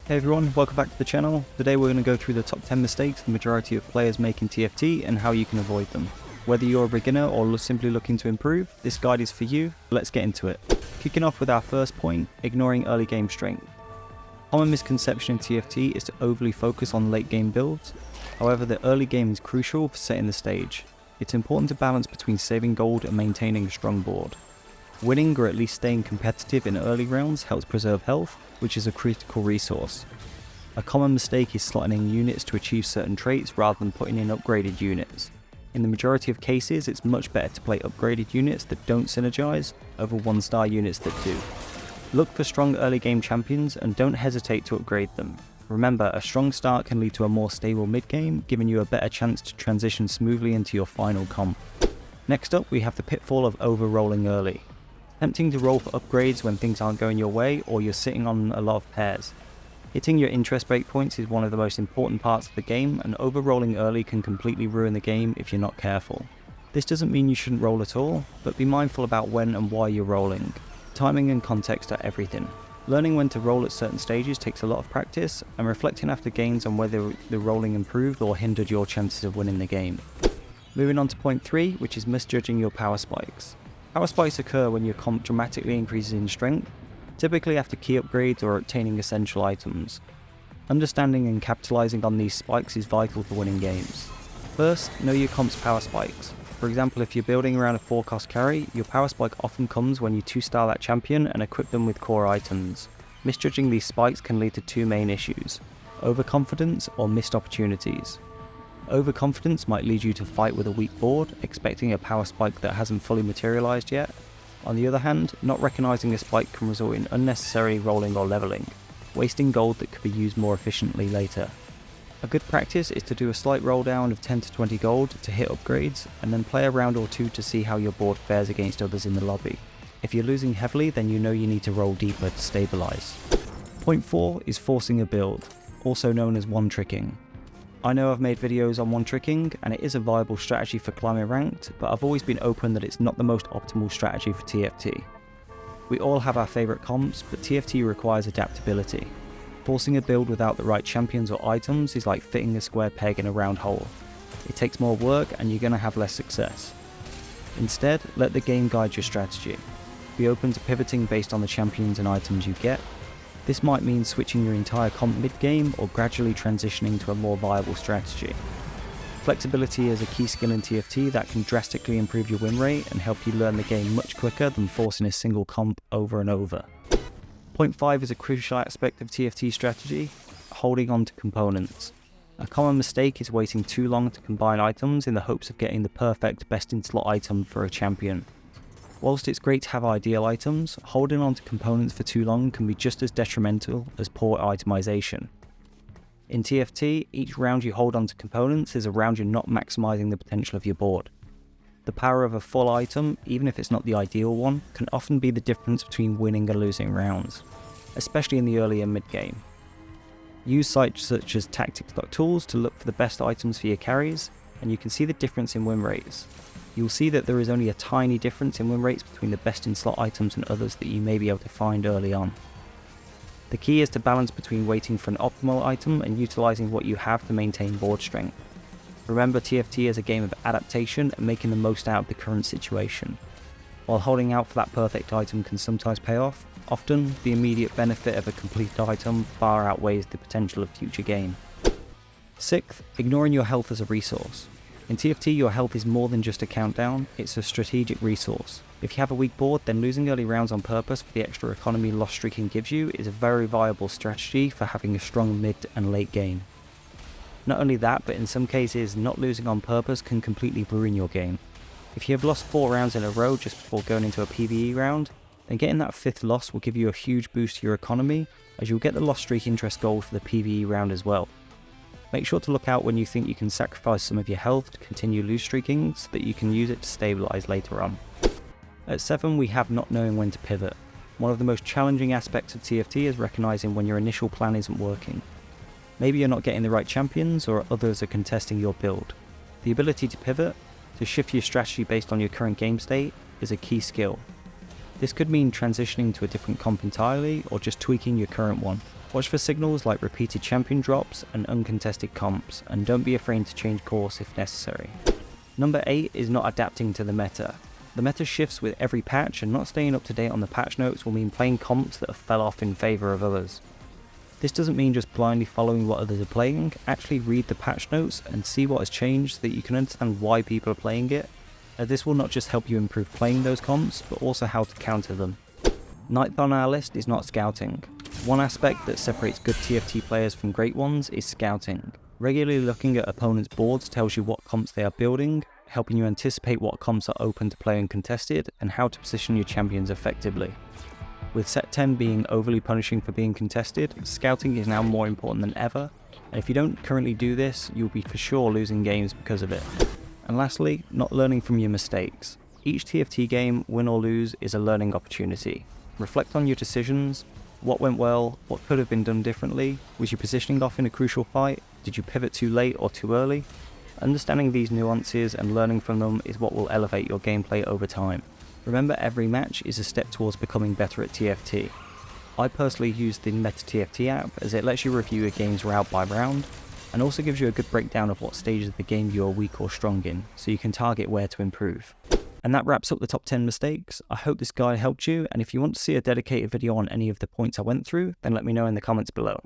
Hey everyone, welcome back to the channel. Today we're going to go through the top 10 mistakes the majority of players make in TFT and how you can avoid them. Whether you're a beginner or simply looking to improve, this guide is for you. Let's get into it. Kicking off with our first point, ignoring early game strength. Common misconception in TFT is to overly focus on late game builds. However, the early game is crucial for setting the stage. It's important to balance between saving gold and maintaining a strong board. Winning or at least staying competitive in early rounds helps preserve health, which is a critical resource. A common mistake is slotting in units to achieve certain traits rather than putting in upgraded units. In the majority of cases, it's much better to play upgraded units that don't synergize over 1-star units that do. Look for strong early game champions and don't hesitate to upgrade them. Remember, a strong start can lead to a more stable mid game, giving you a better chance to transition smoothly into your final comp. Next up, we have the pitfall of over-rolling early. Tempting to roll for upgrades when things aren't going your way or you're sitting on a lot of pairs. Hitting your interest breakpoints is one of the most important parts of the game, and over-rolling early can completely ruin the game if you're not careful. This doesn't mean you shouldn't roll at all, but be mindful about when and why you're rolling. Timing and context are everything. Learning when to roll at certain stages takes a lot of practice, and reflecting after games on whether the rolling improved or hindered your chances of winning the game. Moving on to point 3, which is misjudging your power spikes. Power spikes occur when your comp dramatically increases in strength, typically after key upgrades or obtaining essential items. Understanding and capitalizing on these spikes is vital for winning games. First, know your comp's power spikes. For example, if you're building around a 4-cost carry, your power spike often comes when you 2-star that champion and equip them with core items. Misjudging these spikes can lead to two main issues: overconfidence or missed opportunities. Overconfidence might lead you to fight with a weak board, expecting a power spike that hasn't fully materialized yet. On the other hand, not recognizing a spike can result in unnecessary rolling or leveling, wasting gold that could be used more efficiently later. A good practice is to do a slight roll down of 10 to 20 gold to hit upgrades, and then play a round or two to see how your board fares against others in the lobby. If you're losing heavily, then you know you need to roll deeper to stabilize. Point 4 is forcing a build, also known as one-tricking. I know I've made videos on one-tricking, and it is a viable strategy for climbing ranked, but I've always been open that it's not the most optimal strategy for TFT. We all have our favourite comps, but TFT requires adaptability. Forcing a build without the right champions or items is like fitting a square peg in a round hole. It takes more work and you're going to have less success. Instead, let the game guide your strategy. Be open to pivoting based on the champions and items you get. This might mean switching your entire comp mid-game or gradually transitioning to a more viable strategy. Flexibility is a key skill in TFT that can drastically improve your win rate and help you learn the game much quicker than forcing a single comp over and over. Point 5 is a crucial aspect of TFT strategy: holding on to components. A common mistake is waiting too long to combine items in the hopes of getting the perfect best-in-slot item for a champion. Whilst it's great to have ideal items, holding on to components for too long can be just as detrimental as poor itemization. In TFT, each round you hold on to components is a round you're not maximizing the potential of your board. The power of a full item, even if it's not the ideal one, can often be the difference between winning and losing rounds, especially in the early and mid game. Use sites such as tactics.tools to look for the best items for your carries, and you can see the difference in win rates. You'll see that there is only a tiny difference in win rates between the best in slot items and others that you may be able to find early on. The key is to balance between waiting for an optimal item and utilizing what you have to maintain board strength. Remember, TFT is a game of adaptation and making the most out of the current situation. While holding out for that perfect item can sometimes pay off, often the immediate benefit of a complete item far outweighs the potential of future gain. 6th, ignoring your health as a resource. In TFT, your health is more than just a countdown, it's a strategic resource. If you have a weak board, then losing early rounds on purpose for the extra economy loss streaking gives you is a very viable strategy for having a strong mid and late game. Not only that, but in some cases, not losing on purpose can completely ruin your game. If you have lost 4 rounds in a row just before going into a PvE round, then getting that 5th loss will give you a huge boost to your economy, as you'll get the loss streak interest gold for the PvE round as well. Make sure to look out when you think you can sacrifice some of your health to continue lose streaking so that you can use it to stabilize later on. At 7, we have not knowing when to pivot. One of the most challenging aspects of TFT is recognizing when your initial plan isn't working. Maybe you're not getting the right champions or others are contesting your build. The ability to pivot, to shift your strategy based on your current game state, is a key skill. This could mean transitioning to a different comp entirely or just tweaking your current one. Watch for signals like repeated champion drops and uncontested comps, and don't be afraid to change course if necessary. Number 8 is not adapting to the meta. The meta shifts with every patch, and not staying up to date on the patch notes will mean playing comps that have fell off in favour of others. This doesn't mean just blindly following what others are playing. Actually read the patch notes and see what has changed so that you can understand why people are playing it. This will not just help you improve playing those comps, but also how to counter them. Ninth on our list is not scouting. One aspect that separates good TFT players from great ones is scouting. Regularly looking at opponents' boards tells you what comps they are building, helping you anticipate what comps are open to play uncontested, and how to position your champions effectively. With set 10 being overly punishing for being contested, scouting is now more important than ever, and if you don't currently do this, you'll be for sure losing games because of it. And lastly, not learning from your mistakes. Each TFT game, win or lose, is a learning opportunity. Reflect on your decisions. What went well? What could have been done differently? Was your positioning off in a crucial fight? Did you pivot too late or too early? Understanding these nuances and learning from them is what will elevate your gameplay over time. Remember, every match is a step towards becoming better at TFT. I personally use the Meta TFT app as it lets you review your games round by round, and also gives you a good breakdown of what stages of the game you are weak or strong in, so you can target where to improve. And that wraps up the top 10 mistakes. I hope this guide helped you, and if you want to see a dedicated video on any of the points I went through, then let me know in the comments below.